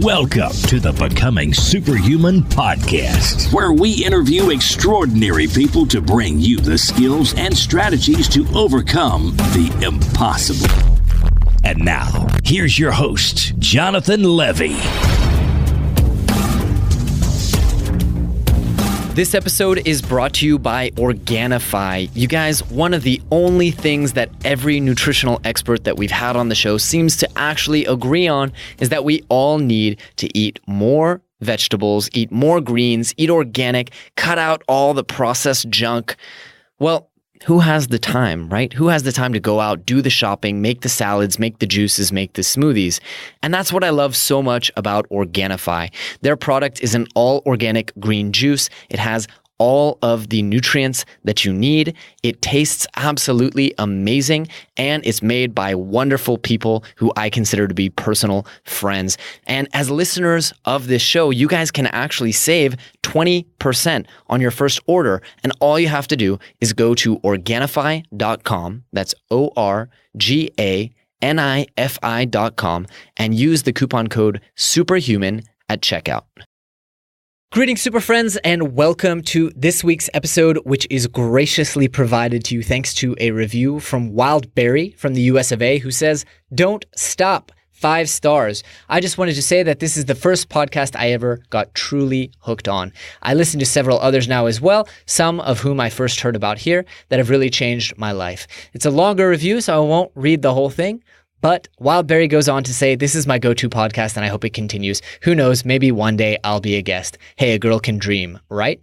Welcome to the Becoming Superhuman podcast, where we interview extraordinary people to bring you the skills and strategies to overcome the impossible. And now, here's your host, Jonathan Levy. This episode is brought to you by Organifi. You guys, one of the only things that every nutritional expert that we've had on the show seems to actually agree on is that we all need to eat more vegetables, eat more greens, eat organic, cut out all the processed junk. Well, who has the time, right? Who has the time to go out, do the shopping, make the salads, make the juices, make the smoothies? And that's what I love so much about Organifi. Their product is an all-organic green juice. It has all of the nutrients that you need. It tastes absolutely amazing, and it's made by wonderful people who I consider to be personal friends. And as listeners of this show, you guys can actually save 20% on your first order. And all you have to do is go to Organifi.com. That's Organifi.com and use the coupon code SuperHuman at checkout. Greetings, super friends, and welcome to this week's episode, which is graciously provided to you thanks to a review from Wildberry from the US of A, who says, "Don't stop. 5 stars. I just wanted to say that this is the first podcast I ever got truly hooked on. I listen to several others now as well, some of whom I first heard about here that have really changed my life." It's a longer review, so I won't read the whole thing. But Wildberry goes on to say, "This is my go-to podcast and I hope it continues. Who knows, maybe one day I'll be a guest. Hey, a girl can dream, right?"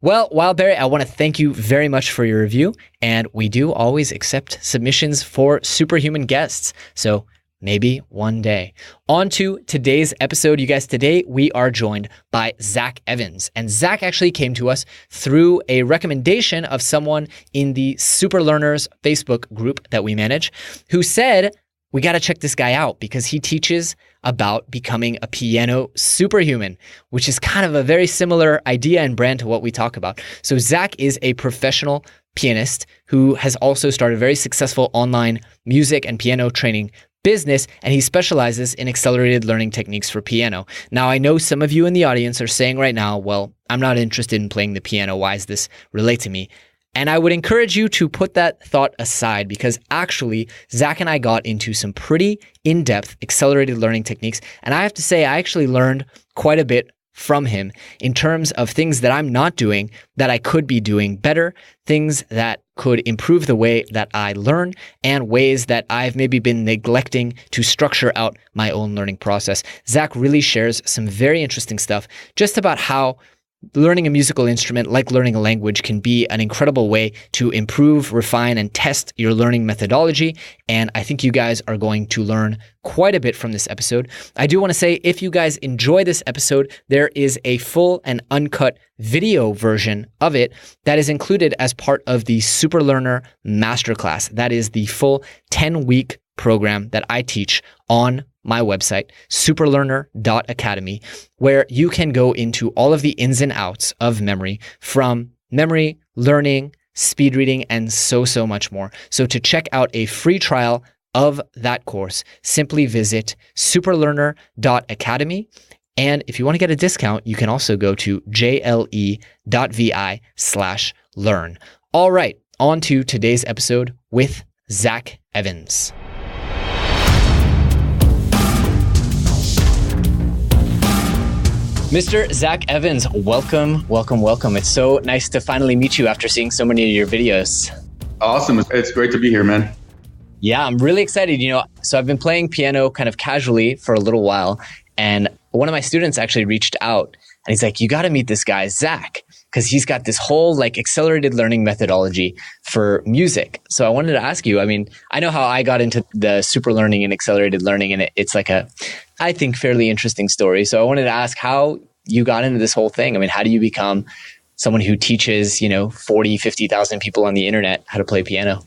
Well, Wildberry, I want to thank you very much for your review. And we do always accept submissions for superhuman guests. So maybe one day. On to today's episode. You guys, today we are joined by Zach Evans. And Zach actually came to us through a recommendation of someone in the SuperLearners Facebook group that we manage, who said, "We got to check this guy out because he teaches about becoming a piano superhuman," which is kind of a very similar idea and brand to what we talk about. So Zach is a professional pianist who has also started a very successful online music and piano training business, and he specializes in accelerated learning techniques for piano. Now, I know some of you in the audience are saying right now, "Well, I'm not interested in playing the piano. Why does this relate to me?" And I would encourage you to put that thought aside because actually, Zach and I got into some pretty in-depth accelerated learning techniques. And I have to say, I actually learned quite a bit from him in terms of things that I'm not doing that I could be doing better, things that could improve the way that I learn, and ways that I've maybe been neglecting to structure out my own learning process. Zach really shares some very interesting stuff just about how learning a musical instrument, like learning a language, can be an incredible way to improve, refine, and test your learning methodology. And I think you guys are going to learn quite a bit from this episode. I do want to say, if you guys enjoy this episode, there is a full and uncut video version of it that is included as part of the SuperLearner MasterClass. That is the full 10-week program that I teach on my website, superlearner.academy, where you can go into all of the ins and outs of memory, from memory, learning, speed reading, and so much more. So to check out a free trial of that course, simply visit superlearner.academy. And if you want to get a discount, you can also go to jle.vi/learn. All right, on to today's episode with Zach Evans. Mr. Zach Evans, welcome. It's so nice to finally meet you after seeing so many of your videos. Awesome. It's great to be here, man. Yeah, I'm really excited. So I've been playing piano kind of casually for a little while, and one of my students actually reached out and he's like, "You got to meet this guy, Zach, because he's got this whole like accelerated learning methodology for music." So I wanted to ask you, I know how I got into the super learning and accelerated learning, and it's like I think, fairly interesting story. So I wanted to ask how you got into this whole thing. How do you become someone who teaches, 40, 50,000 people on the internet how to play piano?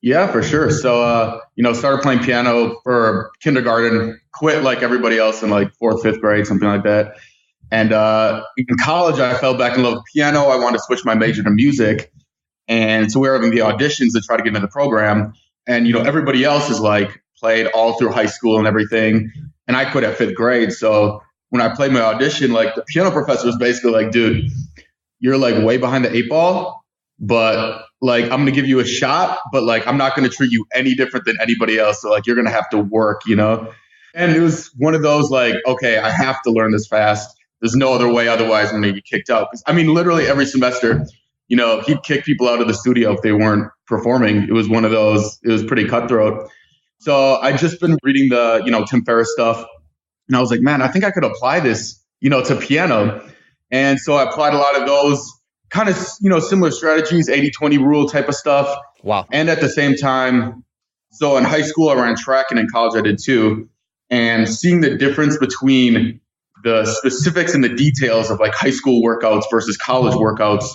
Yeah, for sure. So, started playing piano for kindergarten, quit like everybody else in like 4th, 5th grade, something like that. And in college, I fell back in love with piano. I wanted to switch my major to music. And so we were having the auditions to try to get into the program. And, everybody else is like played all through high school and everything. and I quit at 5th grade. So when I played my audition, like the piano professor was basically like, dude, you're like way behind the 8 ball, but like, I'm going to give you a shot, but like, I'm not going to treat you any different than anybody else. So like, you're going to have to work, you know? And it was one of those like, okay, I have to learn this fast. There's no other way. Otherwise, I'm going to get kicked out. I mean, literally every semester, you know, he'd kick people out of the studio if they weren't performing. It was one of those, it was pretty cutthroat. So I just been reading the, you know, Tim Ferriss stuff. And I was like, man, I think I could apply this, you know, to piano. And so I applied a lot of those kind of, you know, similar strategies, 80-20 rule type of stuff. Wow. And at the same time, so in high school, I ran track, and in college, I did too. And seeing the difference between the specifics and the details of like high school workouts versus college workouts,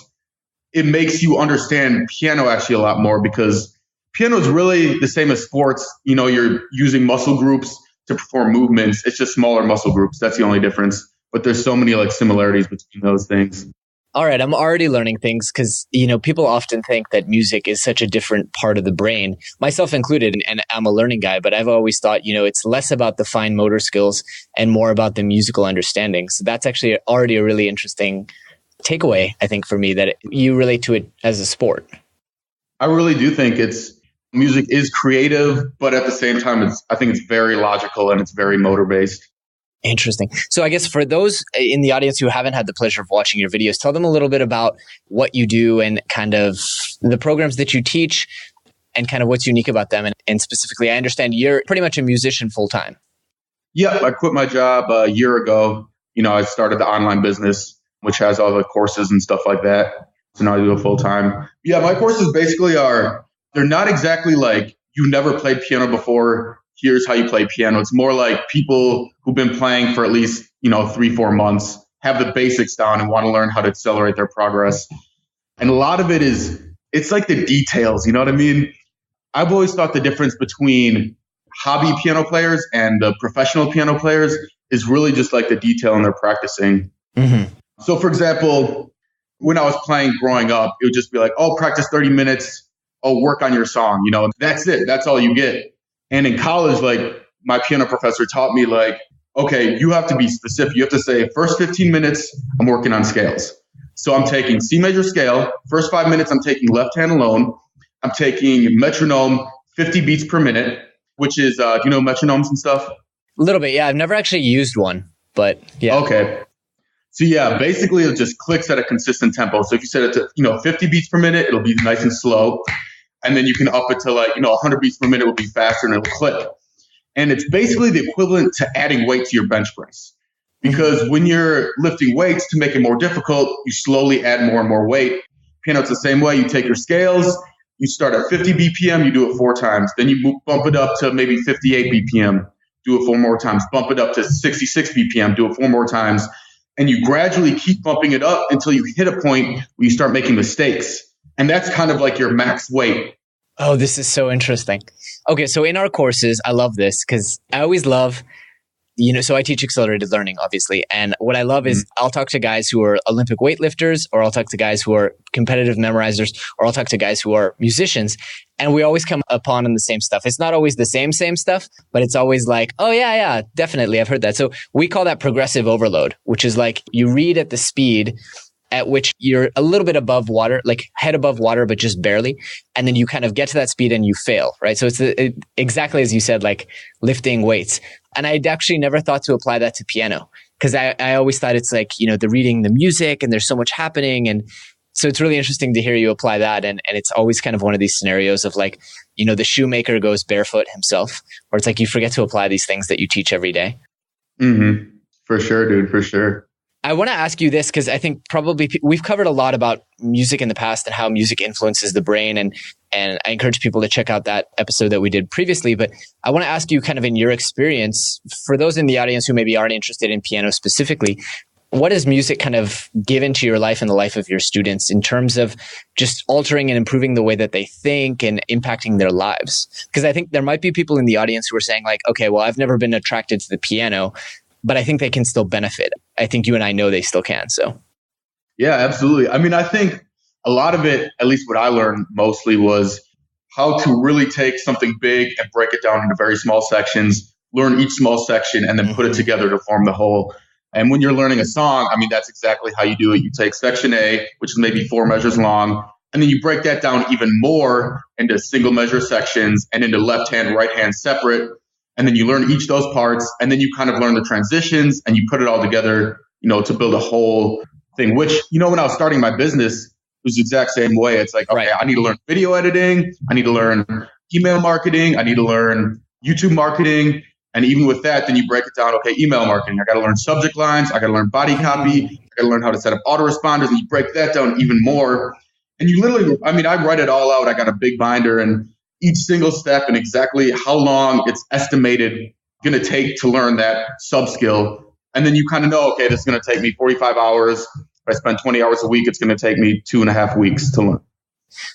it makes you understand piano actually a lot more, because piano is really the same as sports. You know, you're using muscle groups to perform movements. It's just smaller muscle groups. That's the only difference. But there's so many like similarities between those things. All right, I'm already learning things because, you know, people often think that music is such a different part of the brain, myself included, and I'm a learning guy, but I've always thought, you know, it's less about the fine motor skills and more about the musical understanding. So that's actually already a really interesting takeaway, I think, for me, that you relate to it as a sport. I really do think music is creative, but at the same time, I think it's very logical and it's very motor based. Interesting. So I guess for those in the audience who haven't had the pleasure of watching your videos, tell them a little bit about what you do and kind of the programs that you teach and kind of what's unique about them. And specifically, I understand you're pretty much a musician full time. Yeah, I quit my job a year ago. You know, I started the online business, which has all the courses and stuff like that. So now I do it full time. Yeah, my courses basically they're not exactly like, you never played piano before, here's how you play piano. It's more like people who've been playing for at least, you know, 3-4 months, have the basics down and want to learn how to accelerate their progress. And a lot of it it's like the details, you know what I mean? I've always thought the difference between hobby piano players and the professional piano players is really just like the detail in their practicing. Mm-hmm. So for example, when I was playing growing up, it would just be like, oh, practice 30 minutes. Oh, work on your song. You know, that's it. That's all you get. And in college, like my piano professor taught me like, okay, you have to be specific. You have to say first 15 minutes, I'm working on scales. So I'm taking C major scale. First 5 minutes, I'm taking left hand alone. I'm taking metronome, 50 beats per minute, which is, do you know metronomes and stuff? A little bit. Yeah. I've never actually used one, but yeah. Okay. So yeah, basically it just clicks at a consistent tempo. So if you set it to, you know, 50 beats per minute, it'll be nice and slow. And then you can up it to like, you know, 100 beats per minute will be faster and it'll click. And it's basically the equivalent to adding weight to your bench press. Because when you're lifting weights, to make it more difficult, you slowly add more and more weight. Piano, it's the same way. You take your scales, you start at 50 BPM, you do it 4 times. Then you bump it up to maybe 58 BPM, do it 4 more times. Bump it up to 66 BPM, do it 4 more times. And you gradually keep bumping it up until you hit a point where you start making mistakes. And that's kind of like your max weight. Oh, this is so interesting. Okay, so in our courses, I love this because I always love, you know, so I teach accelerated learning, obviously. And what I love is I'll talk to guys who are Olympic weightlifters, or I'll talk to guys who are competitive memorizers, or I'll talk to guys who are musicians. And we always come upon the same stuff. It's not always the same stuff, but it's always like, oh, yeah, definitely. I've heard that. So we call that progressive overload, which is like you read at the speed at which you're a little bit above water, like head above water, but just barely. And then you kind of get to that speed and you fail, right? So it's exactly as you said, like lifting weights. And I'd actually never thought to apply that to piano because I always thought it's like, you know, the reading the music and there's so much happening. And so it's really interesting to hear you apply that. And it's always kind of one of these scenarios of like, you know, the shoemaker goes barefoot himself, or it's like you forget to apply these things that you teach every day. Mm-hmm. For sure, dude, for sure. I want to ask you this because I think probably we've covered a lot about music in the past and how music influences the brain. And I encourage people to check out that episode that we did previously. But I want to ask you kind of in your experience, for those in the audience who maybe aren't interested in piano specifically, what has music kind of given to your life and the life of your students in terms of just altering and improving the way that they think and impacting their lives? Because I think there might be people in the audience who are saying like, okay, well, I've never been attracted to the piano, but I think they can still benefit. I think you and I know they still can. So, yeah, absolutely. I mean, I think a lot of it, at least what I learned mostly, was how to really take something big and break it down into very small sections learn each small section, and then put it together to form the whole. And when you're learning a song, I mean, that's exactly how you do it. You take section A, which is maybe 4 measures long, and then you break that down even more into single measure sections and into left hand, right hand separate. And then you learn each of those parts, and then you kind of learn the transitions, and you put it all together, to build a whole thing, which, when I was starting my business, it was the exact same way. It's like, okay, I need to learn video editing. I need to learn email marketing. I need to learn YouTube marketing. And even with that, then you break it down. Okay, email marketing. I got to learn subject lines. I got to learn body copy. I got to learn how to set up autoresponders. And you break that down even more. And you literally, I write it all out. I got a big binder, and each single step and exactly how long it's estimated going to take to learn that sub skill. And then you kind of know, okay, this is going to take me 45 hours. If I spend 20 hours a week, it's going to take me 2.5 weeks to learn.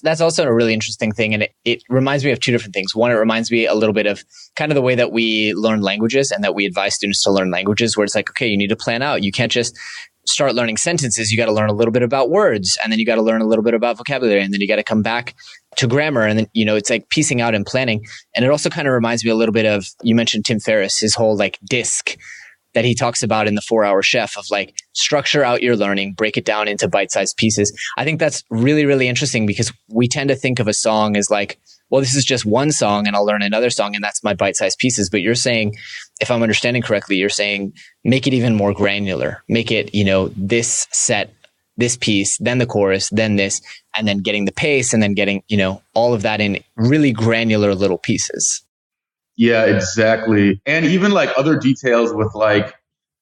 That's also a really interesting thing. And it reminds me of two different things. One, it reminds me a little bit of kind of the way that we learn languages and that we advise students to learn languages, where it's like, okay, you need to plan out. You can't just start learning sentences. You got to learn a little bit about words, and then you got to learn a little bit about vocabulary, and then you got to come back to grammar. And then, it's like piecing out and planning. And it also kind of reminds me a little bit of, you mentioned Tim Ferriss, his whole like disc that he talks about in the 4-Hour Chef of like structure out your learning, break it down into bite-sized pieces. I think that's really, really interesting because we tend to think of a song as like, well, this is just one song and I'll learn another song and that's my bite-sized pieces. But you're saying, if I'm understanding correctly, you're saying make it even more granular, make it, this set, this piece, then the chorus, then this, and then getting the pace and then getting, all of that in really granular little pieces. Yeah, exactly. And even like other details with like,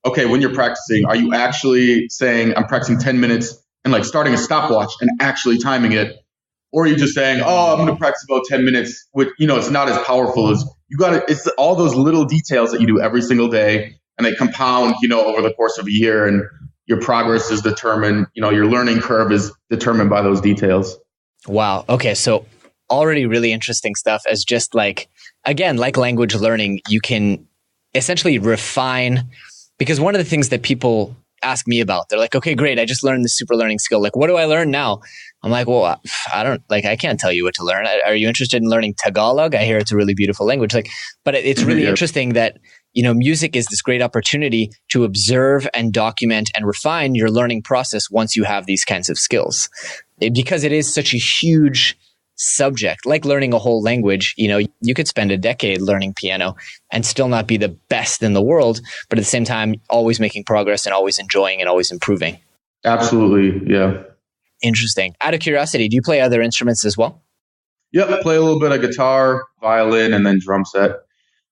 okay, when you're practicing, are you actually saying I'm practicing 10 minutes and like starting a stopwatch and actually timing it? Or are you just saying, oh, I'm going to practice about 10 minutes, which, it's not as powerful as it's all those little details that you do every single day, and they compound, over the course of a year, and your progress is determined, your learning curve is determined by those details. Wow. Okay. So already really interesting stuff as just like, again, like language learning, you can essentially refine, because one of the things that people ask me about, they're like, okay, great. I just learned the super learning skill. Like, what do I learn now? I'm like, well, I can't tell you what to learn. Are you interested in learning Tagalog? I hear it's a really beautiful language. But it's really interesting that, music is this great opportunity to observe and document and refine your learning process once you have these kinds of skills. Because it is such a huge subject, like learning a whole language. You could spend a decade learning piano and still not be the best in the world, but at the same time, always making progress and always enjoying and always improving. Absolutely. Yeah. Interesting. Out of curiosity, do you play other instruments as well? Yep. Play a little bit of guitar, violin, and then drum set.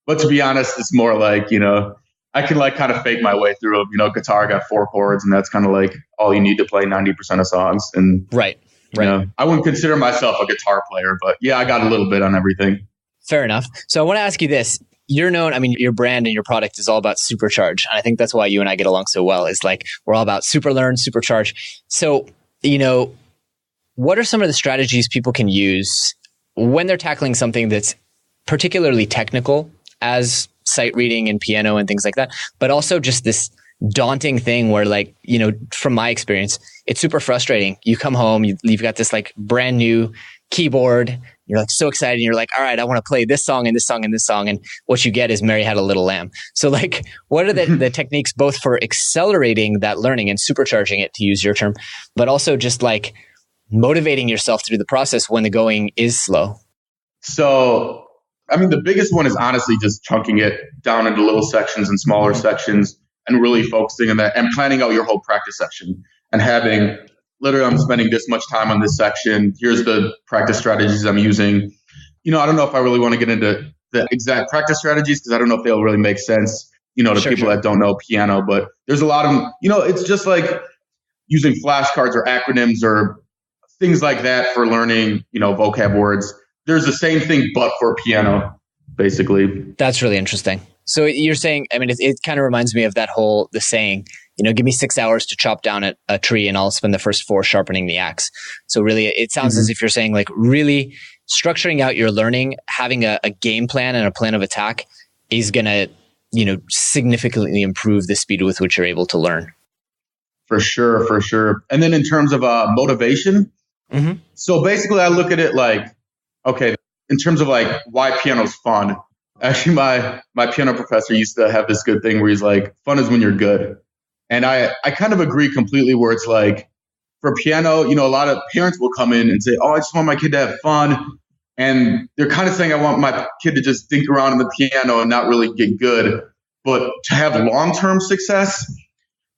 But to be honest, it's more like, I can like kind of fake my way through them. Guitar got 4 chords, and that's kind of like all you need to play 90% of songs. And Right. I wouldn't consider myself a guitar player, but yeah, I got a little bit on everything. Fair enough. So I want to ask you this. You're known, your brand and your product is all about supercharge. And I think that's why you and I get along so well, is like, we're all about super learn, supercharge. So, what are some of the strategies people can use when they're tackling something that's particularly technical as sight reading and piano and things like that, but also just this daunting thing where, like, from my experience, it's super frustrating. You come home, you've got this like brand new keyboard. You're like so excited. And you're like, all right, I want to play this song and this song and this song. And what you get is Mary Had a Little Lamb. So like, what are the techniques both for accelerating that learning and supercharging it, to use your term, but also just like motivating yourself through the process when the going is slow? So, the biggest one is honestly just chunking it down into little sections and smaller sections, and really focusing on that and planning out your whole practice section and having, literally, I'm spending this much time on this section. Here's the practice strategies I'm using. I don't know if I really want to get into the exact practice strategies because I don't know if they'll really make sense, to people that don't know piano. But there's a lot of them, it's just like using flashcards or acronyms or things like that for learning, vocab words. There's the same thing, but for piano, basically. That's really interesting. So you're saying, it kind of reminds me of the saying, give me 6 hours to chop down a tree and I'll spend the first 4 sharpening the axe. So really, it sounds as if you're saying, like, really structuring out your learning, having a game plan and a plan of attack is going to, significantly improve the speed with which you're able to learn. For sure. And then in terms of motivation, so basically I look at it like, okay, in terms of like why piano's fun. Actually, my piano professor used to have this good thing where he's like, fun is when you're good. And I kind of agree completely where it's like, for piano, a lot of parents will come in and say, oh, I just want my kid to have fun. And they're kind of saying, I want my kid to just dink around on the piano and not really get good. But to have long-term success,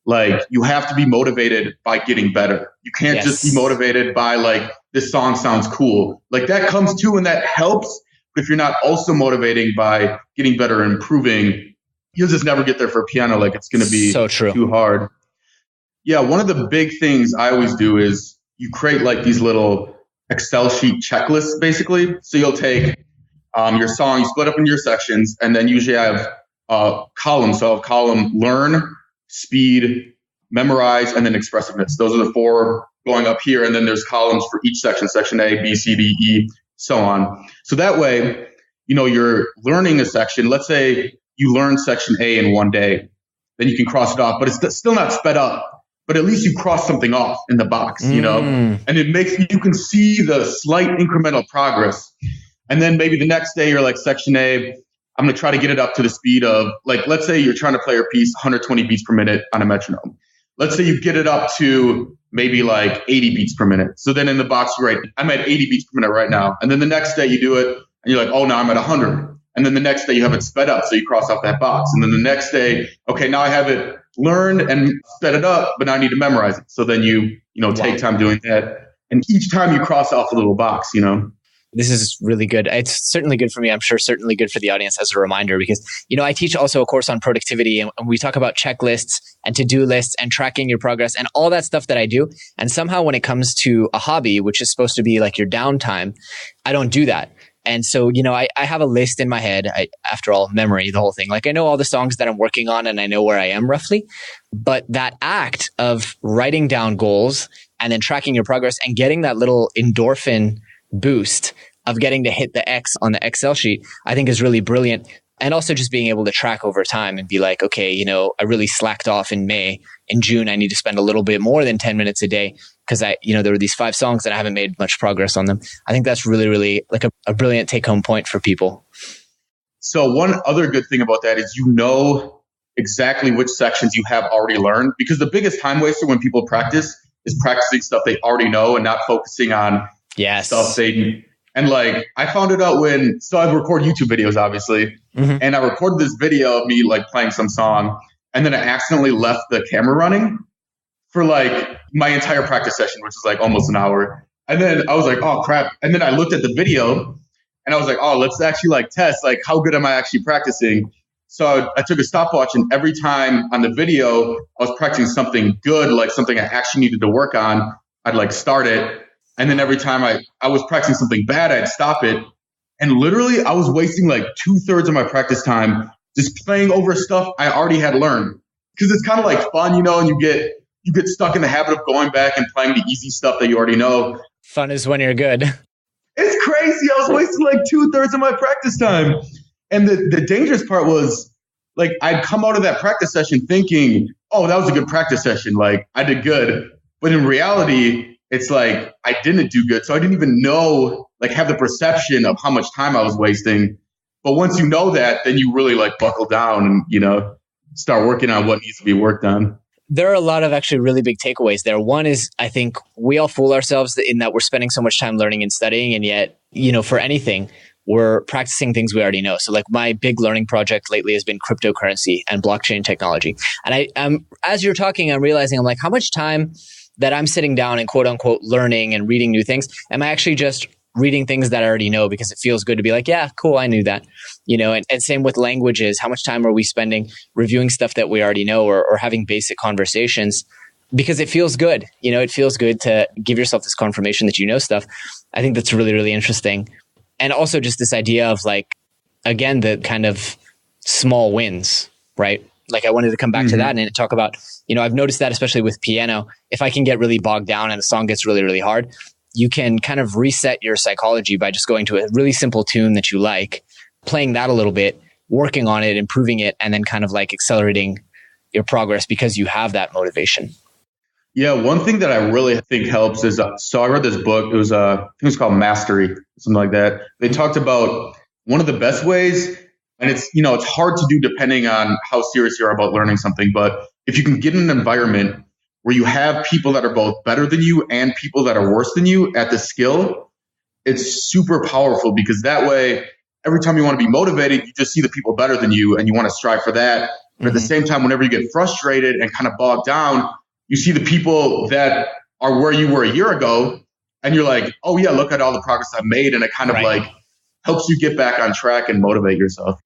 like you have to be motivated by getting better. You can't just be motivated by like, this song sounds cool. Like that comes too and that helps. But if you're not also motivating by getting better and improving, you'll just never get there for piano. Like it's going to be so true. Too hard. Yeah, one of the big things I always do is you create like these little Excel sheet checklists, basically. So you'll take your song, you split up into your sections, and then usually I have columns. So I have column learn, speed, memorize, and then expressiveness. Those are the 4 going up here. And then there's columns for each section, section A, B, C, D, E, so on. So that way, you're learning a section. Let's say you learn section A in one day, then you can cross it off, but it's still not sped up. But at least you cross something off in the box, and it makes you can see the slight incremental progress. And then maybe the next day you're like section A, I'm going to try to get it up to the speed of like, let's say you're trying to play your piece 120 beats per minute on a metronome. Let's say you get it up to maybe like 80 beats per minute. So then in the box, you write, I'm at 80 beats per minute right now. And then the next day you do it and you're like, oh, now I'm at 100. And then the next day you have it sped up. So you cross off that box. And then the next day, okay, now I have it learned and sped it up, but now I need to memorize it. So then you take time doing that. And each time you cross off a little box, This is really good. It's certainly good for me. I'm sure certainly good for the audience as a reminder because, I teach also a course on productivity and we talk about checklists and to-do lists and tracking your progress and all that stuff that I do. And somehow when it comes to a hobby, which is supposed to be like your downtime, I don't do that. And so, I have a list in my head. After all, memory, the whole thing. Like I know all the songs that I'm working on and I know where I am roughly. But that act of writing down goals and then tracking your progress and getting that little endorphin boost of getting to hit the X on the Excel sheet, I think is really brilliant. And also just being able to track over time and be like, okay, I really slacked off in May. In June, I need to spend a little bit more than 10 minutes a day because there were these 5 songs that I haven't made much progress on them. I think that's really, really like a brilliant take home point for people. So one other good thing about that is exactly which sections you have already learned, because the biggest time waster when people practice is practicing stuff they already know and not focusing on stuff they. And like, I found it out so I record YouTube videos, obviously. Mm-hmm. And I recorded this video of me like playing some song. And then I accidentally left the camera running for like my entire practice session, which is like almost an hour. And then I was like, oh crap. And then I looked at the video and I was like, oh, let's actually like test, like how good am I actually practicing? So I took a stopwatch and every time on the video, I was practicing something good, like something I actually needed to work on. I'd like start it. And then every time I was practicing something bad, I'd stop it. And literally I was wasting like 2/3 of my practice time just playing over stuff I already had learned. Because it's kind of like fun, and you get stuck in the habit of going back and playing the easy stuff that you already know. Fun is when you're good. It's crazy. I was wasting like 2/3 of my practice time. And the dangerous part was like I'd come out of that practice session thinking, oh, that was a good practice session. Like I did good. But in reality, it's like I didn't do good. So I didn't even have the perception of how much time I was wasting. But once you know that, then you really like buckle down and, start working on what needs to be worked on. There are a lot of actually really big takeaways there. One is, I think we all fool ourselves in that we're spending so much time learning and studying. And yet, for anything, we're practicing things we already know. So like my big learning project lately has been cryptocurrency and blockchain technology. And as you're talking, I'm realizing I'm like, how much time that I'm sitting down and quote unquote learning and reading new things, am I actually just reading things that I already know because it feels good to be like, yeah, cool, I knew that, and same with languages. How much time are we spending reviewing stuff that we already know or having basic conversations because it feels good. It feels good to give yourself this confirmation that you know stuff. I think that's really, really interesting. And also just this idea of like, again, the kind of small wins, right? Like I wanted to come back to that and talk about, I've noticed that especially with piano, if I can get really bogged down and the song gets really, really hard, you can kind of reset your psychology by just going to a really simple tune that you like, playing that a little bit, working on it, improving it, and then kind of like accelerating your progress because you have that motivation. Yeah, one thing that I really think helps is, so I read this book, I think it was called Mastery, something like that. They talked about one of the best ways And it's hard to do depending on how serious you are about learning something. But if you can get in an environment where you have people that are both better than you and people that are worse than you at the skill, it's super powerful, because that way, every time you want to be motivated, you just see the people better than you and you want to strive for that. But at the same time, whenever you get frustrated and kind of bogged down, you see the people that are where you were a year ago and you're like, oh yeah, look at all the progress I've made. And it kind of like helps you get back on track and motivate yourself.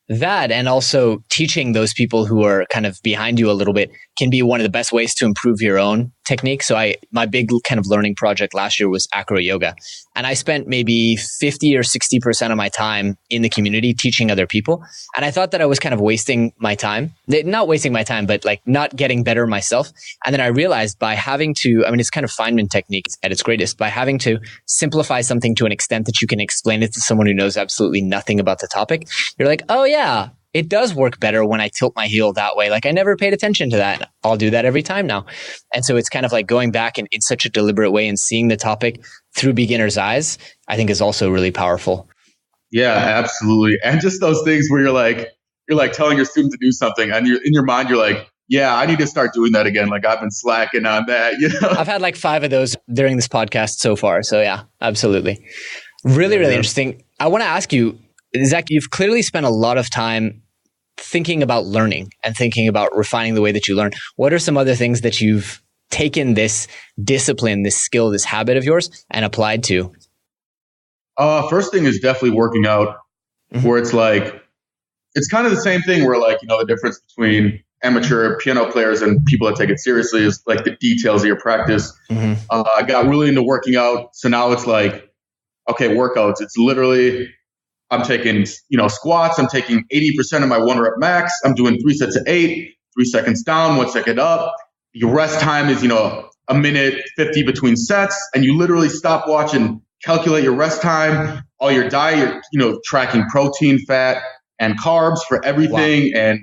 That, and also teaching those people who are kind of behind you a little bit, can be one of the best ways to improve your own technique. So my big kind of learning project last year was acro yoga. And I spent maybe 50 or 60% of my time in the community teaching other people. And I thought that I was kind of wasting my time. Not wasting my time, but like not getting better myself. And then I realized by having to, it's kind of Feynman technique at its greatest, by having to simplify something to an extent that you can explain it to someone who knows absolutely nothing about the topic, you're like, oh yeah, it does work better when I tilt my heel that way. Like I never paid attention to that. I'll do that every time now. And so it's kind of like going back in such a deliberate way and seeing the topic through beginner's eyes, I think is also really powerful. Yeah, absolutely. And just those things where you're like telling your student to do something and in your mind, you're like, yeah, I need to start doing that again. Like I've been slacking on that, I've had like 5 of those during this podcast so far. So yeah, absolutely. Really interesting. I want to ask you, Zach, you've clearly spent a lot of time thinking about learning and thinking about refining the way that you learn. What are some other things that you've taken this discipline, this skill, this habit of yours and applied to? First thing is definitely working out, where it's like, it's kind of the same thing where like, the difference between amateur piano players and people that take it seriously is like the details of your practice. I got really into working out. So now it's like, okay, workouts. It's literally, I'm taking, squats. I'm taking 80% of my 1 rep max. I'm doing 3 sets of 8, 3 seconds down, 1 second up. Your rest time is, a minute 50 between sets. And you literally stop watch and calculate your rest time, all your diet, you're, tracking protein, fat, and carbs for everything. Wow. And,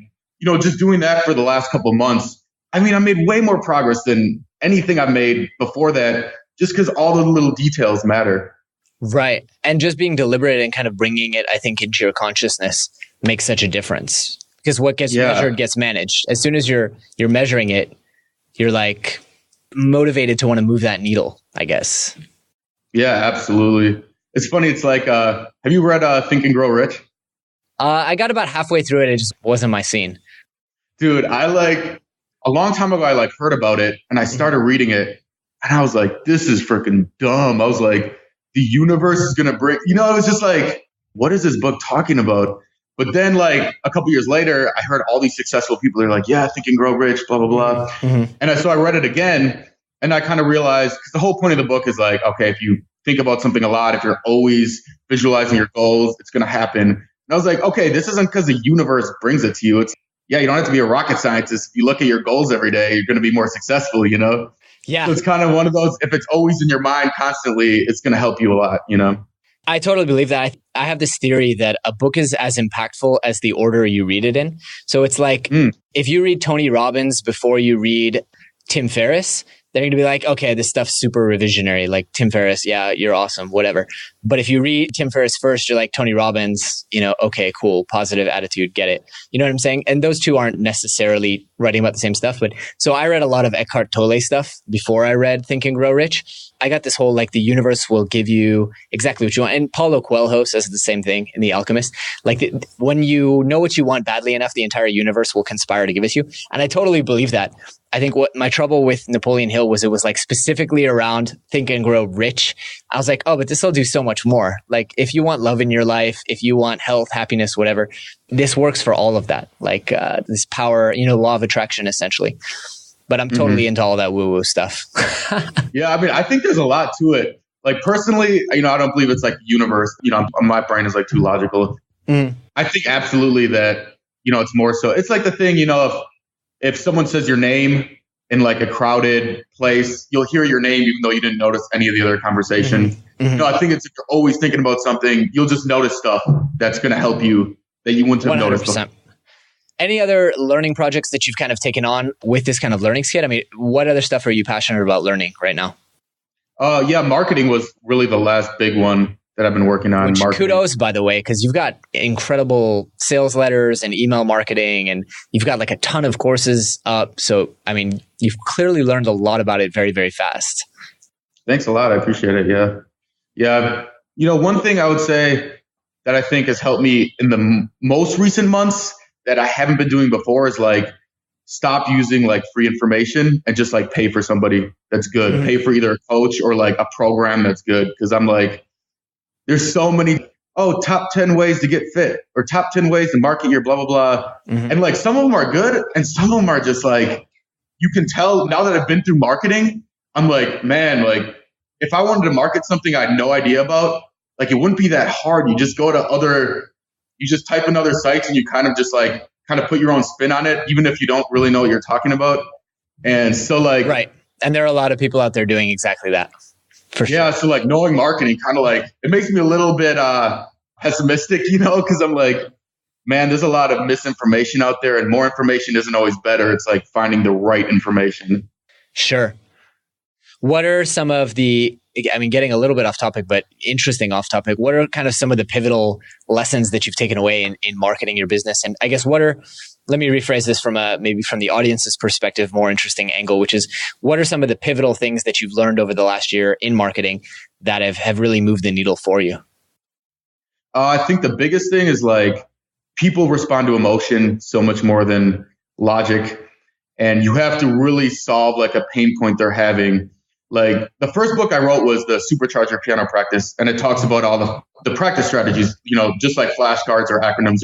just doing that for the last couple of months. I made way more progress than anything I've made before that, just because all the little details matter. Right. And just being deliberate and kind of bringing it, I think, into your consciousness makes such a difference, because what gets measured gets managed. As soon as you're measuring it, you're like motivated to want to move that needle, I guess. Yeah, absolutely. It's funny. It's like, have you read Think and Grow Rich? I got about halfway through it. It just wasn't my scene. Dude, a long time ago, I heard about it and I started reading it and I was like, this is freaking dumb. I was like, the universe is going to break. It was just like, what is this book talking about? But then a couple years later, I heard all these successful people. They're like, yeah, Think and Grow Rich, blah, blah, blah. And so I read it again and I kind of realized, because the whole point of the book is like, okay, if you think about something a lot, if you're always visualizing your goals, it's going to happen. And I was like, okay, this isn't because the universe brings it to you. It's, you don't have to be a rocket scientist. If you look at your goals every day, you're going to be more successful, Yeah. So it's kind of one of those, if it's always in your mind constantly, it's going to help you a lot, I totally believe that. I have this theory that a book is as impactful as the order you read it in. So it's like, if you read Tony Robbins before you read Tim Ferriss, they're going to be like, okay, this stuff's super revisionary. Like Tim Ferriss, yeah, you're awesome, whatever. But if you read Tim Ferriss first, you're like, Tony Robbins, okay, cool, positive attitude, get it. You know what I'm saying? And those two aren't necessarily writing about the same stuff. But so I read a lot of Eckhart Tolle stuff before I read Think and Grow Rich. I got this whole, the universe will give you exactly what you want. And Paulo Coelho says the same thing in The Alchemist. When you know what you want badly enough, the entire universe will conspire to give it to you. And I totally believe that. I think what my trouble with Napoleon Hill was, it was specifically around Think and Grow Rich. I was like, oh, but this will do so much more. If you want love in your life, if you want health, happiness, whatever, this works for all of that. This power, law of attraction, essentially. But I'm totally into all that woo-woo stuff. Yeah, I think there's a lot to it. Personally, I don't believe it's universe. My brain is too logical. I think absolutely that, it's more so. It's the thing, if someone says your name in a crowded place, you'll hear your name even though you didn't notice any of the other conversation. I think it's, if you're always thinking about something, you'll just notice stuff that's going to help you that you wouldn't have 100%. Noticed before. Any other learning projects that you've kind of taken on with this kind of learning skill? What other stuff are you passionate about learning right now? Yeah, marketing was really the last big one. that I've been working on. Which marketing. kudos, by the way, because you've got incredible sales letters and email marketing, and you've got like a ton of courses up. So, I mean, you've clearly learned a lot about it very, very fast. Thanks a lot. I appreciate it. Yeah. Yeah. One thing I would say that I think has helped me in the most recent months that I haven't been doing before is like stop using like free information and just like pay for somebody that's good. Mm-hmm. Pay for either a coach or like a program that's good. Because I'm like, there's so many, top 10 ways to get fit or top 10 ways to market your blah, blah, blah. Mm-hmm. And like some of them are good and some of them are just like, you can tell now that I've been through marketing, I'm like, man, like if I wanted to market something I had no idea about, like it wouldn't be that hard. You just go to you just type in other sites and you kind of put your own spin on it, even if you don't really know what you're talking about. And so like, right. And there are a lot of people out there doing exactly that. For sure. Yeah. So like knowing marketing kind of like, it makes me a little bit pessimistic, because I'm like, man, there's a lot of misinformation out there and more information isn't always better. It's like finding the right information. Sure. What are some of getting a little bit off topic, but interesting off topic, what are kind of some of the pivotal lessons that you've taken away in marketing your business? And I guess let me rephrase this from maybe from the audience's perspective, more interesting angle, which is what are some of the pivotal things that you've learned over the last year in marketing that have really moved the needle for you? I think the biggest thing is like people respond to emotion so much more than logic. And you have to really solve like a pain point they're having. Like the first book I wrote was the Supercharge Your Piano Practice. And it talks about all the practice strategies, just like flashcards or acronyms.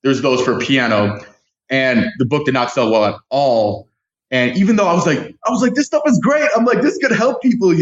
There's those for piano. And the book did not sell well at all. And even though I was like, this stuff is great. I'm like, this could help people,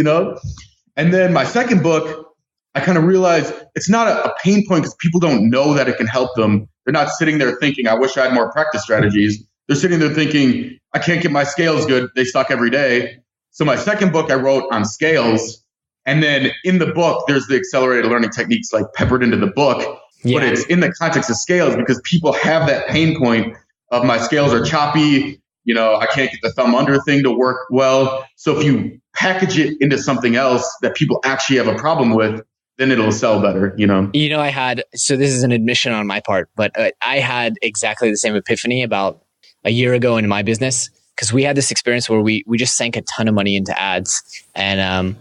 And then my second book, I kind of realized it's not a pain point because people don't know that it can help them. They're not sitting there thinking, I wish I had more practice strategies. They're sitting there thinking, I can't get my scales good. They suck every day. So my second book I wrote on scales. And then in the book, there's the accelerated learning techniques like peppered into the book. Yeah. But it's in the context of scales because people have that pain point of my scales are choppy. I can't get the thumb under thing to work well. So if you package it into something else that people actually have a problem with, then it'll sell better, so this is an admission on my part, but I had exactly the same epiphany about a year ago in my business because we had this experience where we just sank a ton of money into ads and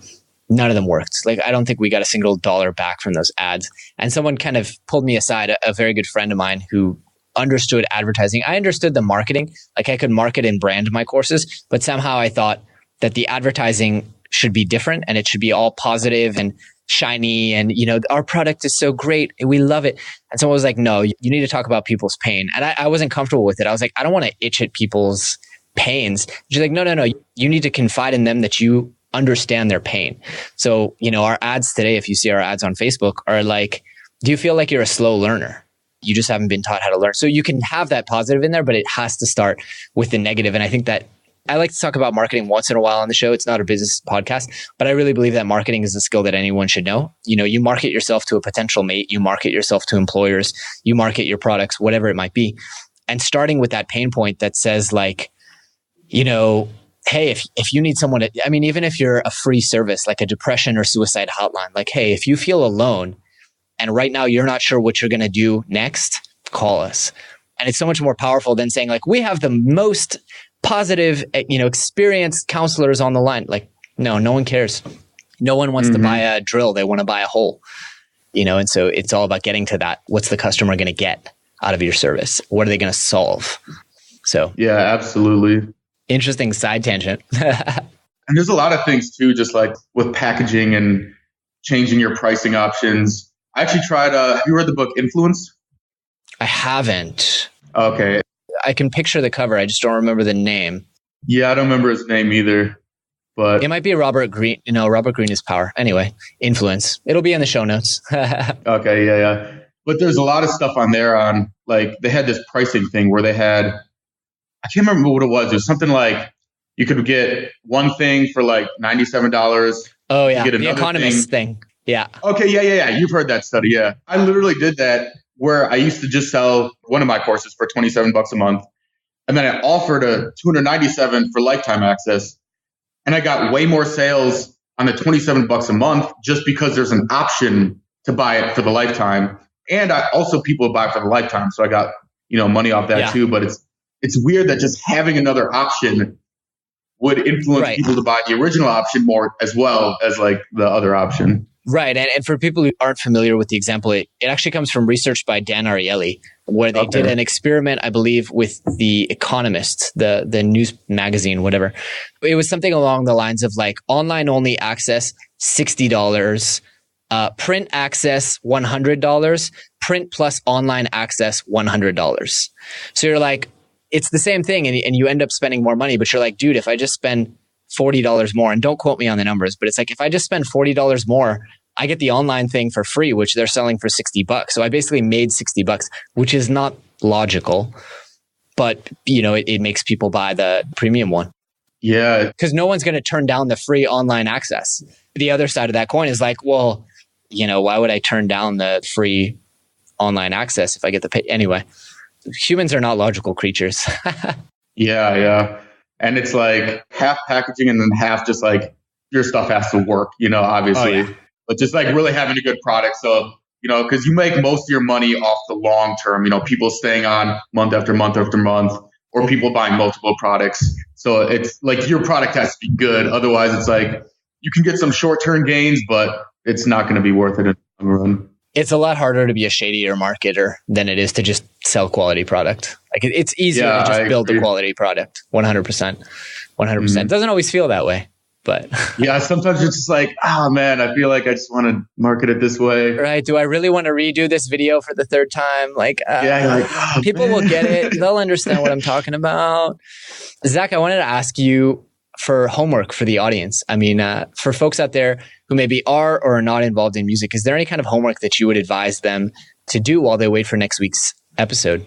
none of them worked. Like, I don't think we got a single dollar back from those ads. And someone kind of pulled me aside, a very good friend of mine who understood advertising. I understood the marketing, like I could market and brand my courses, but somehow I thought that the advertising should be different and it should be all positive and shiny and, our product is so great and we love it. And someone was like, no, you need to talk about people's pain. And I wasn't comfortable with it. I was like, I don't want to itch at people's pains. She's like, no. You need to confide in them that you understand their pain. So, our ads today, if you see our ads on Facebook, are like, do you feel like you're a slow learner? You just haven't been taught how to learn. So you can have that positive in there, but it has to start with the negative. And I think that I like to talk about marketing once in a while on the show. It's not a business podcast, but I really believe that marketing is a skill that anyone should know. You market yourself to a potential mate, you market yourself to employers, you market your products, whatever it might be. And starting with that pain point that says like, hey, if you need someone even if you're a free service, like a depression or suicide hotline, like, hey, if you feel alone and right now you're not sure what you're going to do next, call us. And it's so much more powerful than saying like, we have the most positive, experienced counselors on the line. Like, no one cares. No one wants to buy a drill. They want to buy a hole, and so it's all about getting to that. What's the customer going to get out of your service? What are they going to solve? So yeah, absolutely. Interesting side tangent. And there's a lot of things too, just like with packaging and changing your pricing options. I actually tried, have you read the book Influence? I haven't. Okay. I can picture the cover. I just don't remember the name. Yeah, I don't remember his name either. But it might be Robert Greene. Robert Greene is power. Anyway, Influence. It'll be in the show notes. Okay, yeah. But there's a lot of stuff on there on like they had this pricing thing where they had, I can't remember what it was. It was something like you could get one thing for like $97. Oh yeah, the Economist thing. Yeah. Okay, yeah. You've heard that study, yeah. I literally did that where I used to just sell one of my courses for $27 a month. And then I offered a $297 for lifetime access. And I got way more sales on the $27 a month just because there's an option to buy it for the lifetime. And people buy it for the lifetime. So I got, money off that too. But it's weird that just having another option would influence people to buy the original option more as well as like the other option. Right. And for people who aren't familiar with the example, it actually comes from research by Dan Ariely, where they did an experiment, I believe, with The Economist, the news magazine, whatever. It was something along the lines of like online only access, $60, print access, $100, print plus online access, $100. So you're like, it's the same thing and you end up spending more money, but you're like, dude, if I just spend $40 more, and don't quote me on the numbers, but it's like, if I just spend $40 more, I get the online thing for free, which they're selling for $60. So I basically made $60, which is not logical, but it makes people buy the premium one. Yeah. Because no one's going to turn down the free online access. The other side of that coin is like, well, why would I turn down the free online access if I get the pay? Anyway, humans are not logical creatures. Yeah. And it's like half packaging and then half just like your stuff has to work, obviously. Oh, yeah. But just like really having a good product. So, because you make most of your money off the long term, people staying on month after month after month, or people buying multiple products. So it's like your product has to be good. Otherwise, it's like you can get some short-term gains, but it's not going to be worth it in the long run. It's a lot harder to be a shadier marketer than it is to just sell quality product. Like it's easier to just build the quality product. 100%. 100%. It doesn't always feel that way, but yeah, sometimes it's just like, oh man, I feel like I just want to market it this way. Right. Do I really want to redo this video for the third time? Like, oh, people will get it. They'll understand what I'm talking about. Zach, I wanted to ask you for homework for the audience. I mean, for folks out there who maybe are or are not involved in music, is there any kind of homework that you would advise them to do while they wait for next week's episode?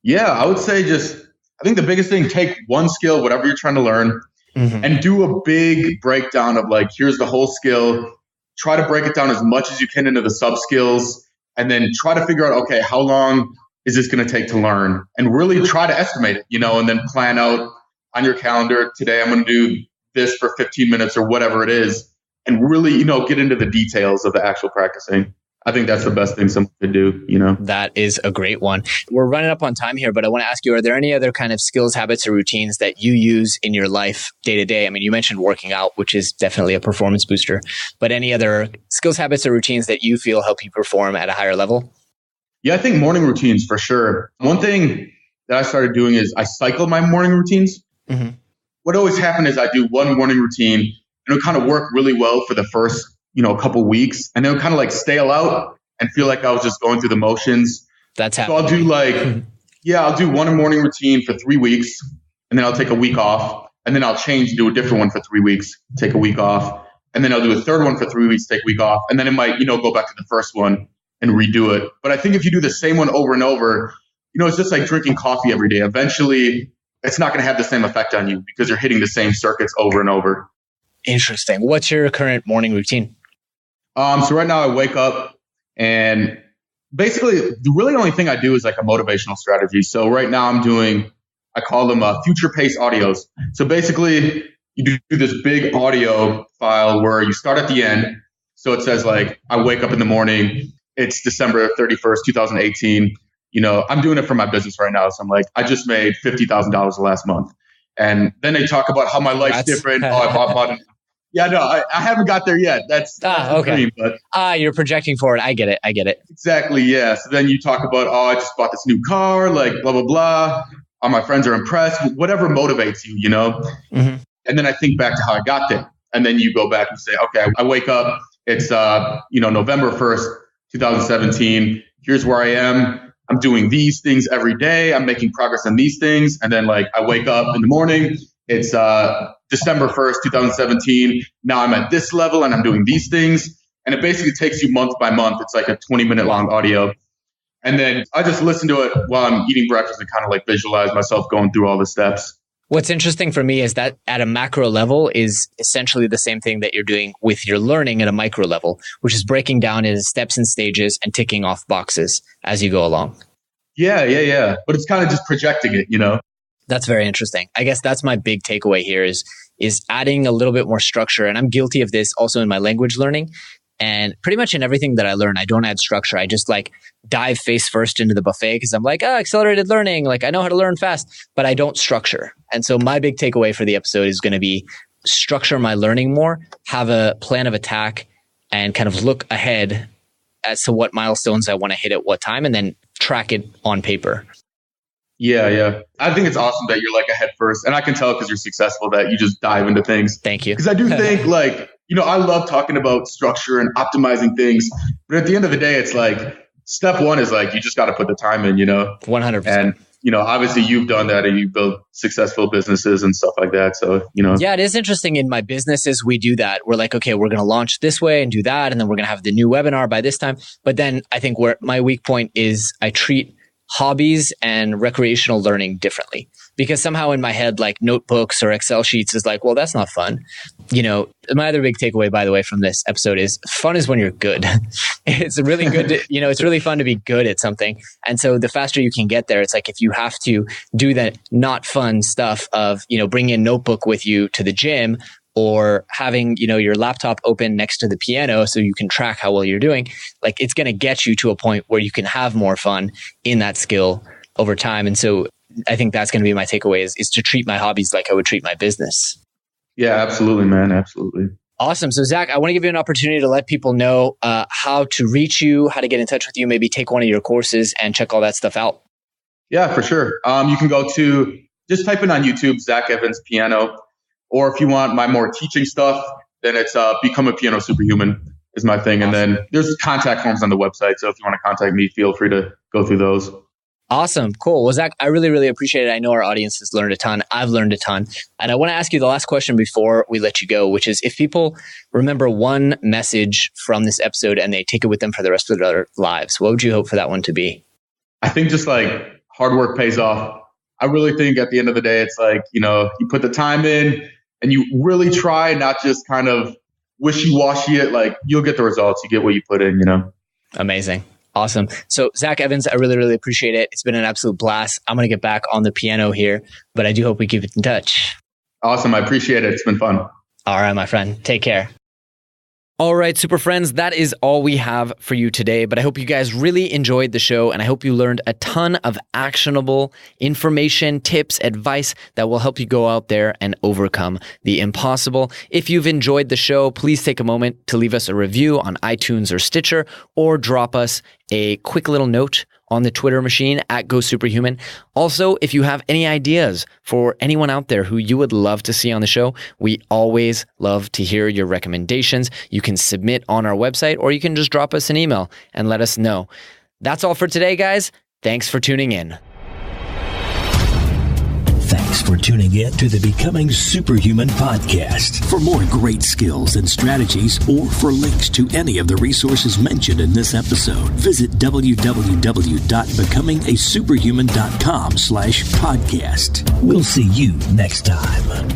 Yeah, I would say I think the biggest thing, take one skill, whatever you're trying to learn, and do a big breakdown of like, here's the whole skill. Try to break it down as much as you can into the sub skills, and then try to figure out, okay, how long is this going to take to learn? And really try to estimate it, and then plan out on your calendar, today I'm going to do this for 15 minutes or whatever it is, and really, get into the details of the actual practicing. I think that's the best thing someone could do, That is a great one. We're running up on time here, but I want to ask you, are there any other kind of skills, habits, or routines that you use in your life day to day? I mean, you mentioned working out, which is definitely a performance booster, but any other skills, habits, or routines that you feel help you perform at a higher level? Yeah, I think morning routines for sure. One thing that I started doing is I cycle my morning routines. Mm-hmm. What always happened is I do one morning routine and it'll kind of work really well for the first, couple weeks, and then it'll kind of like stale out and feel like I was just going through the motions. That's happening. So I'll do I'll do one morning routine for 3 weeks, and then I'll take a week off, and then I'll change and do a different one for 3 weeks, take a week off, and then I'll do a third one for 3 weeks, take a week off, and then it might, go back to the first one and redo it. But I think if you do the same one over and over, it's just like drinking coffee every day. Eventually, it's not going to have the same effect on you because you're hitting the same circuits over and over. Interesting. What's your current morning routine? So right now I wake up and basically the really only thing I do is like a motivational strategy. So right now I call them future pace audios. So basically you do this big audio file where you start at the end. So it says like, I wake up in the morning, it's December 31st, 2018. I'm doing it for my business right now. So I'm like, I just made $50,000 the last month. And then they talk about how my life's different. I bought an Yeah, no, I haven't got there yet. That's okay. The dream, but you're projecting forward. I get it. Exactly. Yeah. So then you talk about, I just bought this new car, like blah, blah, blah. All my friends are impressed. Whatever motivates you, Mm-hmm. And then I think back to how I got there. And then you go back and say, okay, I wake up. It's, November 1st, 2017. Here's where I am. I'm doing these things every day. I'm making progress on these things. And then like I wake up in the morning. It's December 1st, 2017. Now I'm at this level and I'm doing these things. And it basically takes you month by month. It's like a 20-minute long audio. And then I just listen to it while I'm eating breakfast and kind of like visualize myself going through all the steps. What's interesting for me is that at a macro level is essentially the same thing that you're doing with your learning at a micro level, which is breaking down into steps and stages and ticking off boxes as you go along. Yeah. But it's kind of just projecting it, That's very interesting. I guess that's my big takeaway here is adding a little bit more structure. And I'm guilty of this also in my language learning. And pretty much in everything that I learn, I don't add structure. I just like dive face first into the buffet because I'm like, accelerated learning. Like I know how to learn fast, but I don't structure. And so my big takeaway for the episode is going to be structure my learning more, have a plan of attack, and kind of look ahead as to what milestones I want to hit at what time, and then track it on paper. Yeah. I think it's awesome that you're like ahead first. And I can tell because you're successful that you just dive into things. Thank you. Because I do think like, I love talking about structure and optimizing things. But at the end of the day, it's like step one is like, you just got to put the time in, 100%. And, obviously you've done that and you built successful businesses and stuff like that. So, Yeah, it is interesting. In my businesses, we do that. We're like, okay, we're going to launch this way and do that. And then we're going to have the new webinar by this time. But then I think where my weak point is I treat hobbies and recreational learning differently, because somehow in my head, like notebooks or Excel sheets is like, well, that's not fun. My other big takeaway, by the way, from this episode is fun is when you're good. It's really good to, it's really fun to be good at something. And so the faster you can get there, it's like if you have to do that not fun stuff of, bring a notebook with you to the gym, or having, your laptop open next to the piano so you can track how well you're doing, like it's going to get you to a point where you can have more fun in that skill over time. And so I think that's going to be my takeaway is to treat my hobbies like I would treat my business. Yeah, absolutely, man. Absolutely. Awesome. So Zach, I want to give you an opportunity to let people know how to reach you, how to get in touch with you, maybe take one of your courses and check all that stuff out. Yeah, for sure. You can go to, just type in on YouTube, Zach Evans Piano. Or if you want my more teaching stuff, then it's Become a Piano Superhuman is my thing. Awesome. And then there's contact forms on the website. So if you want to contact me, feel free to go through those. Awesome. Cool. Well, Zach, I really, really appreciate it. I know our audience has learned a ton. I've learned a ton. And I want to ask you the last question before we let you go, which is if people remember one message from this episode and they take it with them for the rest of their lives, what would you hope for that one to be? I think just like hard work pays off. I really think at the end of the day, it's like, you put the time in and you really try, not just kind of wishy-washy it, like you'll get the results. You get what you put in, Amazing. Awesome. So Zach Evans, I really, really appreciate it. It's been an absolute blast. I'm going to get back on the piano here, but I do hope we keep it in touch. Awesome. I appreciate it. It's been fun. All right, my friend. Take care. All right, super friends, that is all we have for you today, but I hope you guys really enjoyed the show and I hope you learned a ton of actionable information, tips, advice that will help you go out there and overcome the impossible. If you've enjoyed the show, please take a moment to leave us a review on iTunes or Stitcher or drop us a quick little note on the Twitter machine at GoSuperHuman. Also, if you have any ideas for anyone out there who you would love to see on the show, we always love to hear your recommendations. You can submit on our website or you can just drop us an email and let us know. That's all for today, guys. Thanks for tuning in. Thanks for tuning in to the Becoming Superhuman podcast. For more great skills and strategies, or for links to any of the resources mentioned in this episode, visit www.becomingasuperhuman.com/podcast. We'll see you next time.